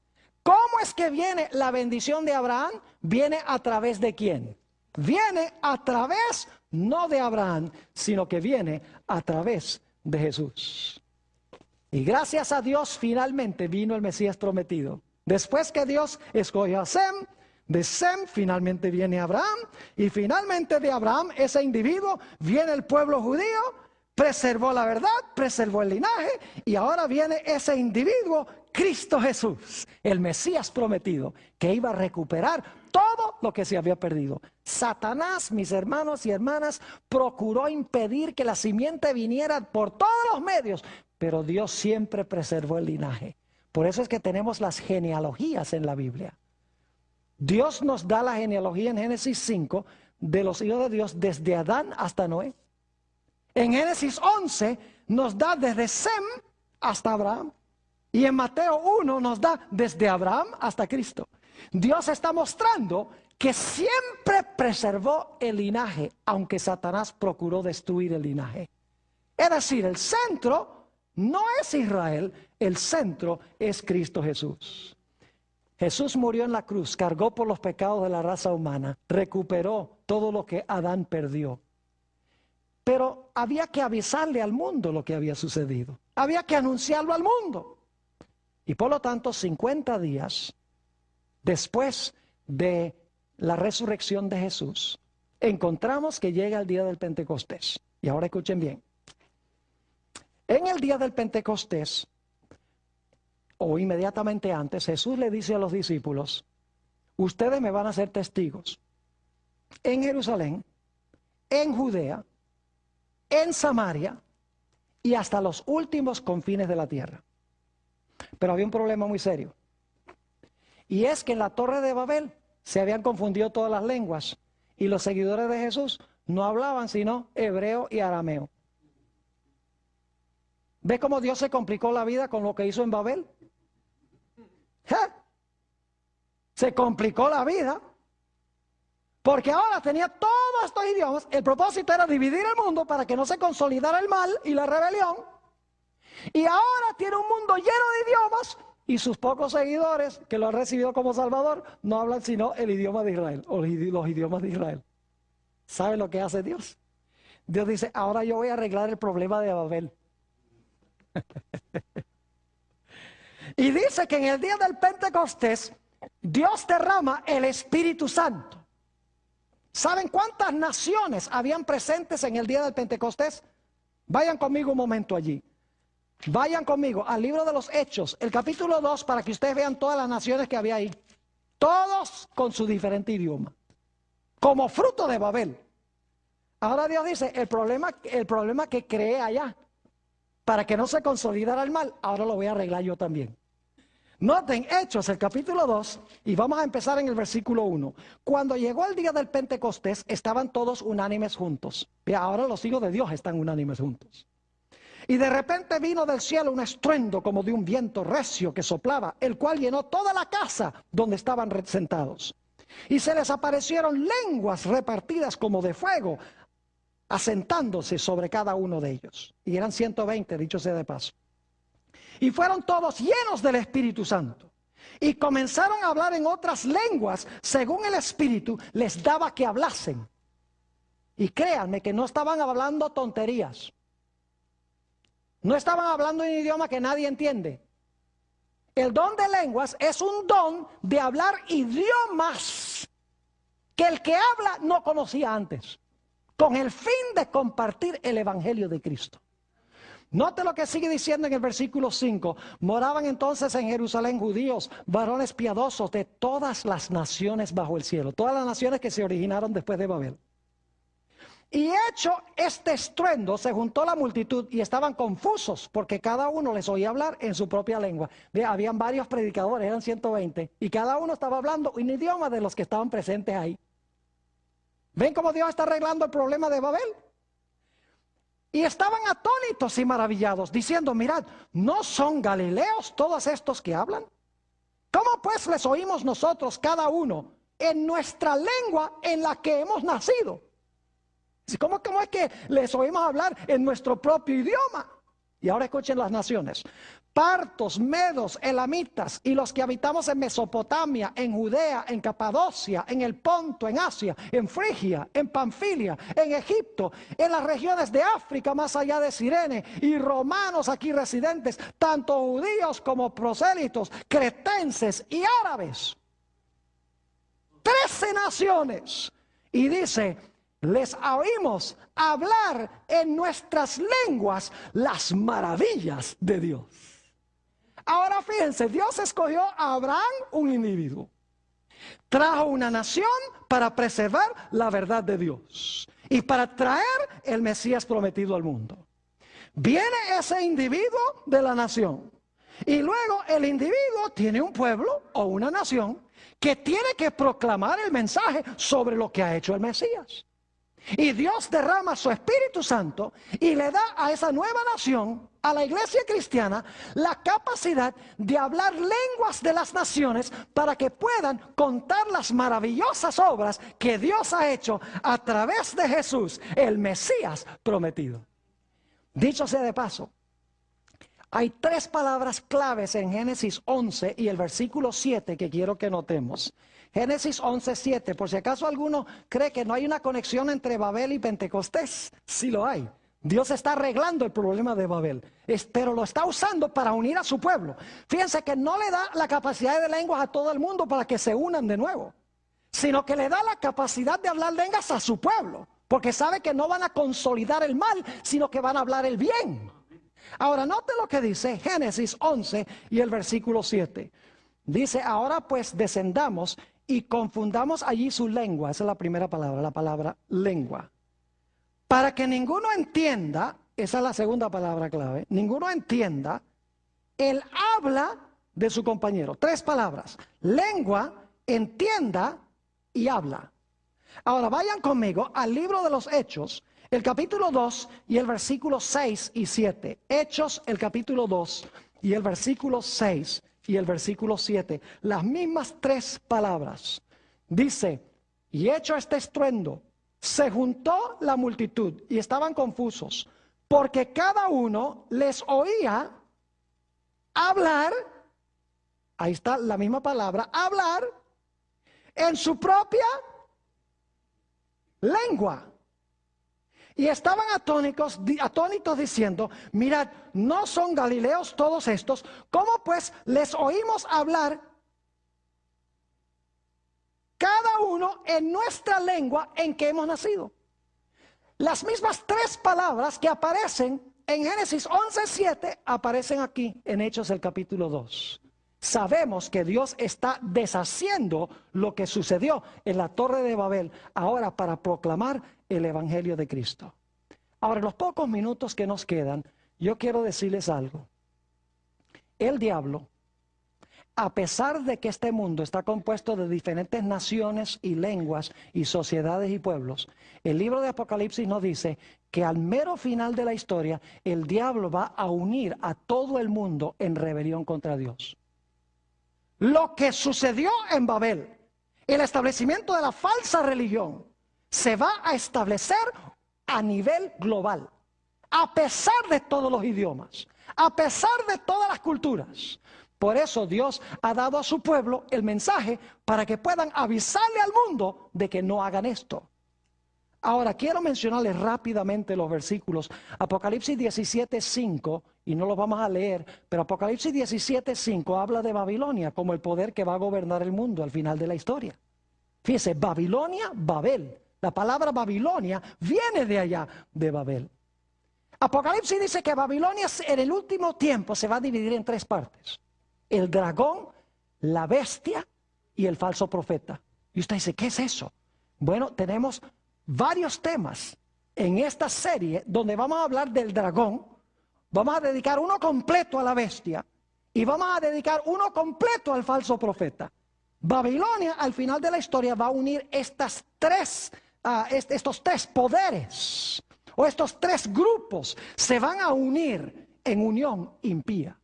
¿cómo es que viene la bendición de Abraham? ¿Viene a través de quién? Viene a través, no de Abraham, sino que viene a través de Jesús. Y gracias a Dios finalmente vino el Mesías prometido. Después que Dios escogió a Sem, de Sem finalmente viene Abraham, y finalmente de Abraham, ese individuo, viene el pueblo judío, preservó la verdad, preservó el linaje, y ahora viene ese individuo, Cristo Jesús, el Mesías prometido, que iba a recuperar todo lo que se había perdido. Satanás, mis hermanos y hermanas, procuró impedir que la simiente viniera por todos los medios, pero Dios siempre preservó el linaje. Por eso es que tenemos las genealogías en la Biblia. Dios nos da la genealogía en Génesis 5 de los hijos de Dios desde Adán hasta Noé. En Génesis 11 nos da desde Sem hasta Abraham. Y en Mateo 1 nos da desde Abraham hasta Cristo. Dios está mostrando que siempre preservó el linaje, aunque Satanás procuró destruir el linaje. Es decir, el centro no es Israel, el centro es Cristo Jesús. Jesús murió en la cruz, cargó por los pecados de la raza humana, recuperó todo lo que Adán perdió. Pero había que avisarle al mundo lo que había sucedido. Había que anunciarlo al mundo. Y por lo tanto, 50 días después de la resurrección de Jesús, encontramos que llega el día del Pentecostés. Y ahora escuchen bien. En el día del Pentecostés, o inmediatamente antes, Jesús le dice a los discípulos, ustedes me van a ser testigos en Jerusalén, en Judea, en Samaria y hasta los últimos confines de la tierra. Pero había un problema muy serio. Y es que en la Torre de Babel se habían confundido todas las lenguas y los seguidores de Jesús no hablaban sino hebreo y arameo. ¿Ves cómo Dios se complicó la vida con lo que hizo en Babel? Se complicó la vida porque ahora tenía todos estos idiomas. El propósito era dividir el mundo para que no se consolidara el mal y la rebelión. Y ahora tiene un mundo lleno de idiomas y sus pocos seguidores que lo han recibido como Salvador no hablan sino el idioma de Israel o los idiomas de Israel. ¿Sabe lo que hace Dios? Dios dice, ahora yo voy a arreglar el problema de Babel. Y dice que en el día del Pentecostés Dios derrama el Espíritu Santo. ¿Saben cuántas naciones habían presentes en el día del Pentecostés? Vayan conmigo un momento allí. Vayan conmigo al libro de los Hechos, el capítulo 2, para que ustedes vean todas las naciones que había ahí. Todos con su diferente idioma. Como fruto de Babel. Ahora Dios dice, el problema que creé allá, para que no se consolidara el mal, ahora lo voy a arreglar yo también. Noten Hechos, el capítulo 2, y vamos a empezar en el versículo 1. Cuando llegó el día del Pentecostés, estaban todos unánimes juntos. Y ahora los hijos de Dios están unánimes juntos. Y de repente vino del cielo un estruendo como de un viento recio que soplaba, el cual llenó toda la casa donde estaban sentados. Y se les aparecieron lenguas repartidas como de fuego, asentándose sobre cada uno de ellos. Y eran 120, dicho sea de paso. Y fueron todos llenos del Espíritu Santo. Y comenzaron a hablar en otras lenguas, según el Espíritu les daba que hablasen. Y créanme que no estaban hablando tonterías. No estaban hablando en un idioma que nadie entiende. El don de lenguas es un don de hablar idiomas que el que habla no conocía antes, con el fin de compartir el evangelio de Cristo. Note lo que sigue diciendo en el versículo 5. Moraban entonces en Jerusalén judíos, varones piadosos de todas las naciones bajo el cielo. Todas las naciones que se originaron después de Babel. Y hecho este estruendo, se juntó la multitud y estaban confusos porque cada uno les oía hablar en su propia lengua. Habían varios predicadores, eran 120, y cada uno estaba hablando un idioma de los que estaban presentes ahí. ¿Ven cómo Dios está arreglando el problema de Babel? Y estaban atónitos y maravillados, diciendo, mirad, ¿no son galileos todos estos que hablan? ¿Cómo pues les oímos nosotros cada uno en nuestra lengua en la que hemos nacido? ¿Cómo es que les oímos hablar en nuestro propio idioma? Y ahora escuchen las naciones. Partos, medos, elamitas y los que habitamos en Mesopotamia, en Judea, en Capadocia, en el Ponto, en Asia, en Frigia, en Panfilia, en Egipto, en las regiones de África más allá de Cirene, y romanos aquí residentes, tanto judíos como prosélitos, cretenses y árabes. 13 naciones. Y dice, les oímos hablar en nuestras lenguas las maravillas de Dios. Ahora fíjense, Dios escogió a Abraham, un individuo. Trajo una nación para preservar la verdad de Dios y para traer el Mesías prometido al mundo. Viene ese individuo de la nación y luego el individuo tiene un pueblo o una nación que tiene que proclamar el mensaje sobre lo que ha hecho el Mesías. Y Dios derrama su Espíritu Santo y le da a esa nueva nación, a la iglesia cristiana, la capacidad de hablar lenguas de las naciones para que puedan contar las maravillosas obras que Dios ha hecho a través de Jesús, el Mesías prometido. Dicho sea de paso, hay 3 palabras claves en Génesis 11 y el versículo 7 que quiero que notemos. Génesis 11:7, por si acaso alguno cree que no hay una conexión entre Babel y Pentecostés, sí lo hay. Dios está arreglando el problema de Babel, pero lo está usando para unir a su pueblo. Fíjense que no le da la capacidad de lenguas a todo el mundo para que se unan de nuevo, sino que le da la capacidad de hablar lenguas a su pueblo, porque sabe que no van a consolidar el mal, sino que van a hablar el bien. Ahora note lo que dice Génesis 11 y el versículo 7. Dice, ahora pues descendamos y confundamos allí su lengua. Esa es la primera palabra, la palabra lengua. Para que ninguno entienda, esa es la segunda palabra clave, ninguno entienda el habla de su compañero. 3 palabras, lengua, entienda y habla. Ahora vayan conmigo al libro de los Hechos, el capítulo 2 y el versículo 6 y 7. Hechos, el capítulo 2 y el versículo 6 y el versículo 7. Las mismas 3 palabras. Dice, y hecho este estruendo, se juntó la multitud y estaban confusos, porque cada uno les oía hablar, ahí está la misma palabra, hablar en su propia lengua. Y estaban atónitos diciendo, mirad, ¿no son galileos todos estos? ¿Cómo pues les oímos hablar cada uno en nuestra lengua en que hemos nacido? Las mismas 3 palabras que aparecen en Génesis 11:7 aparecen aquí en Hechos el capítulo 2. Sabemos que Dios está deshaciendo lo que sucedió en la Torre de Babel ahora para proclamar el Evangelio de Cristo. Ahora, en los pocos minutos que nos quedan, yo quiero decirles algo. El diablo, a pesar de que este mundo está compuesto de diferentes naciones y lenguas y sociedades y pueblos, el libro de Apocalipsis nos dice que al mero final de la historia, el diablo va a unir a todo el mundo en rebelión contra Dios. Lo que sucedió en Babel, el establecimiento de la falsa religión, se va a establecer a nivel global, a pesar de todos los idiomas, a pesar de todas las culturas. Por eso Dios ha dado a su pueblo el mensaje para que puedan avisarle al mundo de que no hagan esto. Ahora, quiero mencionarles rápidamente los versículos. Apocalipsis 17:5, y no los vamos a leer, pero Apocalipsis 17:5 habla de Babilonia como el poder que va a gobernar el mundo al final de la historia. Fíjese, Babilonia, Babel. La palabra Babilonia viene de allá, de Babel. Apocalipsis dice que Babilonia en el último tiempo se va a dividir en 3 partes. El dragón, la bestia y el falso profeta. Y usted dice, ¿qué es eso? Bueno, tenemos varios temas en esta serie donde vamos a hablar del dragón. Vamos a dedicar uno completo a la bestia y vamos a dedicar uno completo al falso profeta. Babilonia al final de la historia va a unir estos 3 poderes o estos 3 grupos. Se van a unir en unión impía.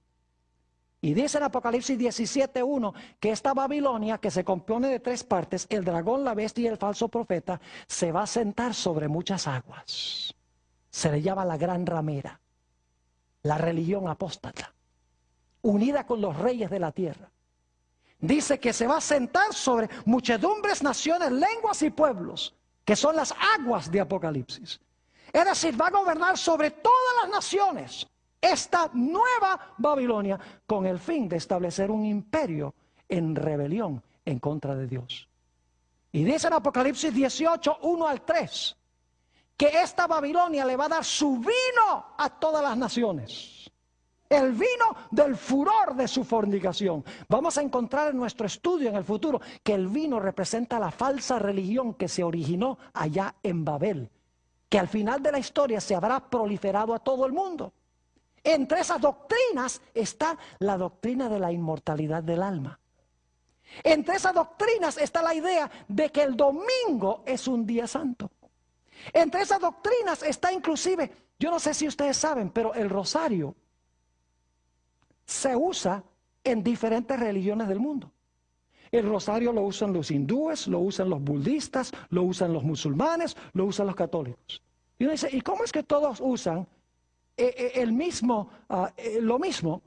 Y dice en Apocalipsis 17:1 que esta Babilonia, que se compone de 3 partes, el dragón, la bestia y el falso profeta, se va a sentar sobre muchas aguas. Se le llama la gran ramera, la religión apóstata, unida con los reyes de la tierra. Dice que se va a sentar sobre muchedumbres, naciones, lenguas y pueblos, que son las aguas de Apocalipsis. Es decir, va a gobernar sobre todas las naciones esta nueva Babilonia con el fin de establecer un imperio en rebelión en contra de Dios. Y dice en Apocalipsis 18:1-3 que esta Babilonia le va a dar su vino a todas las naciones. El vino del furor de su fornicación. Vamos a encontrar en nuestro estudio en el futuro que el vino representa la falsa religión que se originó allá en Babel, que al final de la historia se habrá proliferado a todo el mundo. Entre esas doctrinas está la doctrina de la inmortalidad del alma. Entre esas doctrinas está la idea de que el domingo es un día santo. Entre esas doctrinas está inclusive, yo no sé si ustedes saben, pero el rosario se usa en diferentes religiones del mundo. El rosario lo usan los hindúes, lo usan los budistas, lo usan los musulmanes, lo usan los católicos. Y uno dice, ¿y cómo es que todos usan lo mismo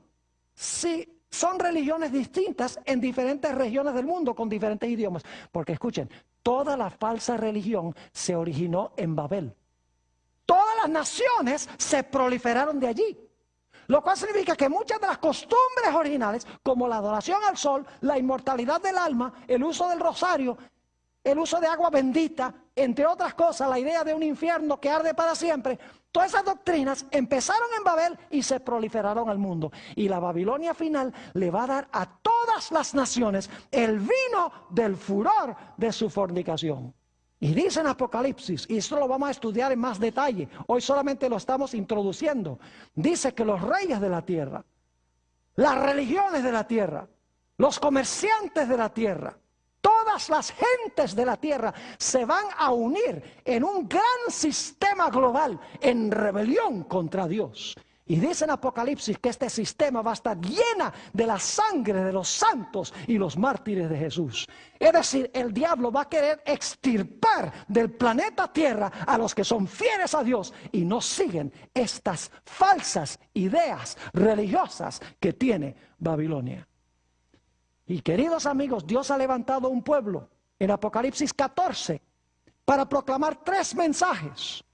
si son religiones distintas en diferentes regiones del mundo con diferentes idiomas? Porque escuchen, toda la falsa religión se originó en Babel. Todas las naciones se proliferaron de allí. Lo cual significa que muchas de las costumbres originales, como la adoración al sol, la inmortalidad del alma, el uso del rosario, el uso de agua bendita, entre otras cosas, la idea de un infierno que arde para siempre, todas esas doctrinas empezaron en Babel y se proliferaron al mundo. Y la Babilonia final le va a dar a todas las naciones el vino del furor de su fornicación. Y dice en Apocalipsis, y esto lo vamos a estudiar en más detalle, hoy solamente lo estamos introduciendo, dice que los reyes de la tierra, las religiones de la tierra, los comerciantes de la tierra, todas las gentes de la tierra se van a unir en un gran sistema global en rebelión contra Dios. Y dice en Apocalipsis que este sistema va a estar llena de la sangre de los santos y los mártires de Jesús. Es decir, el diablo va a querer extirpar del planeta Tierra a los que son fieles a Dios y no siguen estas falsas ideas religiosas que tiene Babilonia. Y queridos amigos, Dios ha levantado un pueblo en Apocalipsis 14 para proclamar 3 mensajes.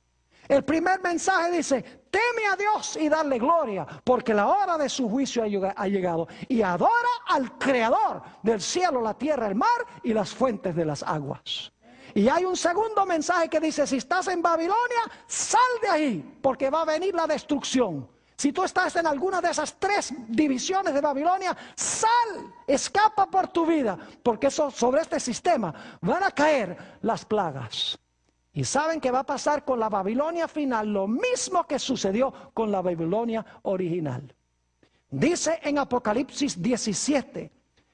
El primer mensaje dice, teme a Dios y darle gloria, porque la hora de su juicio ha llegado. Y adora al Creador del cielo, la tierra, el mar y las fuentes de las aguas. Y hay un segundo mensaje que dice, si estás en Babilonia, sal de ahí, porque va a venir la destrucción. Si tú estás en alguna de esas 3 divisiones de Babilonia, sal, escapa por tu vida, porque sobre este sistema van a caer las plagas. Y saben que va a pasar con la Babilonia final lo mismo que sucedió con la Babilonia original. Dice en Apocalipsis 17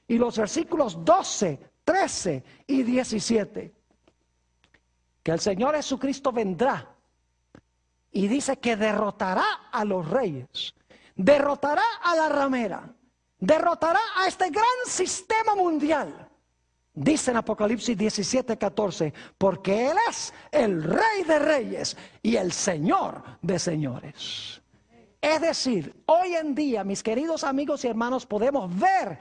y los versículos 12, 13 y 17 que el Señor Jesucristo vendrá y dice que derrotará a los reyes, derrotará a la ramera, derrotará a este gran sistema mundial. Dice en Apocalipsis 17, 14, porque Él es el Rey de Reyes y el Señor de Señores. Es decir, hoy en día, mis queridos amigos y hermanos, podemos ver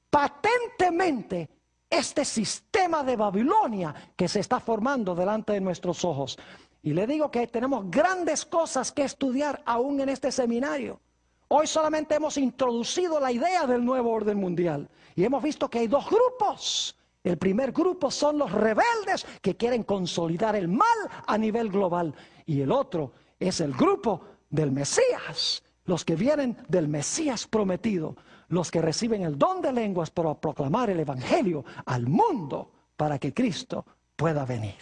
patentemente este sistema de Babilonia que se está formando delante de nuestros ojos. Y le digo que tenemos grandes cosas que estudiar aún en este seminario. Hoy solamente hemos introducido la idea del nuevo orden mundial y hemos visto que hay dos grupos. El primer grupo son los rebeldes que quieren consolidar el mal a nivel global, y el otro es el grupo del Mesías, los que vienen del Mesías prometido, los que reciben el don de lenguas para proclamar el evangelio al mundo para que Cristo pueda venir.